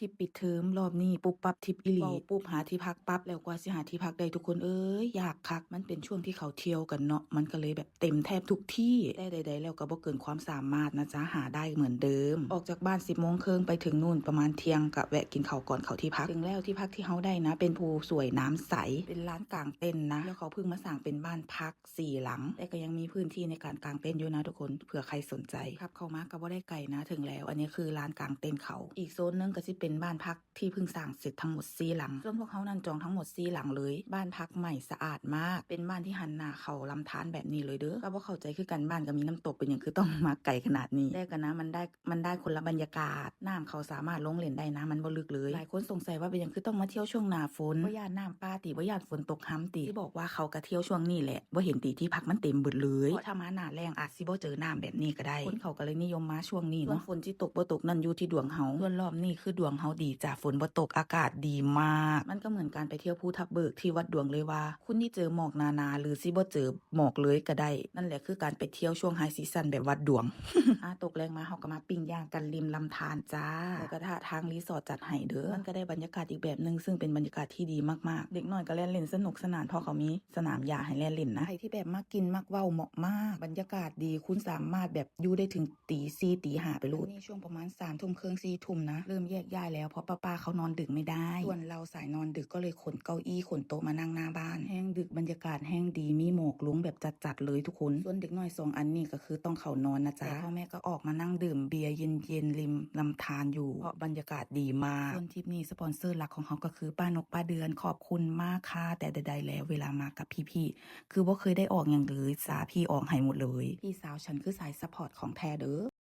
ทริปปิดเทอมรอบนี้ปุ๊บปั๊บทริปอีหลีเว้าปุ๊บหาที่พักปั๊บแล้วกว่าสิหาที่พักได้ทุกคนเอ้ยยากคักมันเป็นช่วงที่เขาเที่ยวกันเนาะมันก็เลยแบบเต็มแทบทุกที่แต่ใดๆแล้วก็บ่เกินความสามารถนะจ๊ะหาได้เหมือนเดิมออกจากบ้าน10 โมงครึ่งไปถึงนู่นประมาณเที่ยงกะแวะกินข้าวก่อนเข้าที่พักถึงแล้วที่พักที่เฮาได้นะเป็นภูสวยน้ำใสเป็นร้านกางเต็นท์นะแล้วเขาเพิ่งมาสร้างเป็นบ้านพัก4 หลังแต่ก็ยังมีพื้นที่ในการกางเต็นท์อยู่นะทุกคนเผื่อใครสนใจครับเข้ามาก็บ่ได้ไกลนะถึงแล้วอันนี้คือร้านกางเต็นท์เขาอีกโซนนึงก็สิเป็นบ้านพักที่เพิ่งสร้างเสร็จทั้งหมด4 หลังส่วนพวกเขานั่นจองทั้งหมด4 หลังเลยบ้านพักใหม่สะอาดมากเป็นบ้านที่หันหน้าเขาลำธารแบบนี้เลยเด้อก็บ่เข้าใจคือกันบ้านก็มีน้ำตกเป็นอย่างคือต้องมาไกลขนาดนี้แต่กันนะมันได้คนละบรรยากาศน้ำเขาสามารถลงเล่นได้นะมันบ่ลึกเลยหลายคนสงสัยว่าเป็นอย่างคือต้องมาเที่ยวช่วงหน้าฝนบ่ย่านน้ำป่าติบ่ย่านฝนตกห้ำติที่บอกว่าเขาก็เที่ยวช่วงนี้แหละบ่เห็นติที่พักมันเต็มเบิดเลยเพราะถ้ามาหน้าแล้งอาจสิบ่เจอน้ำแบบนี้ก็ได้คนเขาก็เลยนิยมมาช่วงนี้เนาะฝนสิตกบ่ตกนั่นอยู่ที่ดวงเฮาส่วนรอบนี้คือดวงเฮาดีจ้ะฝนบ่ตกอากาศดีมากมันก็เหมือนการไปเที่ยวภูทับเบิกที่วัดดวงเลยว่าคุณนี่เจอหมอกนาหรือสิบ่เจอหมอกเลยก็ได้นั่นแหละคือการไปเที่ยวช่วงไฮซีซั่นแบบวัดดวง ตกแรงมาเฮาก็มาปิ้งย่างกันริมลำธารจ้าแล้วก็ทางรีสอร์ทจัดให้เด้อมันก็ได้บรรยากาศอีกแบบนึงซึ่งเป็นบรรยากาศที่ดีมากๆเด็กน้อยก็เล่นสนุกสนานเพราะเขามีสนามหญ้าให้เล่นนะใครที่แบบมักกินมักเว้าเหมาะมากบรรยากาศดีคุณสามารถแบบอยู่ได้ถึงตี 4ตี 5ไปเลยนี่ช่วงประมาณ3 ทุ่มครึ่ง4 ทุ่มนะเริ่มแยกย้ายแล้วเพราะป้าเขานอนดึกไม่ได้ส่วนเราสายนอนดึกก็เลยขนเก้าอี้ขนโต๊ะมานั่งหน้าบ้านแห้งดึกบรรยากาศแห้งดีมีหมอกลุ้งแบบจัดๆเลยทุกคนส่วนเด็กน้อย2 อันนี้ก็คือต้องเข้านอนนะจ๊ะพ่อแม่ก็ออกมานั่งดื่มเบียร์เย็นๆริมลำธารอยู่เพราะบรรยากาศดีมากส่วนทริปนี้สปอนเซอร์หลักของเขาก็คือป้านกป้าเดือนขอบคุณมากค่ะแต่ใดๆแล้วเวลามากับพี่ๆคือว่าเคยได้ออกอย่างเลยสาพี่ออกให้หมดเลยพี่สาวฉันคือสายซัพพอร์ตของแท้เด้อ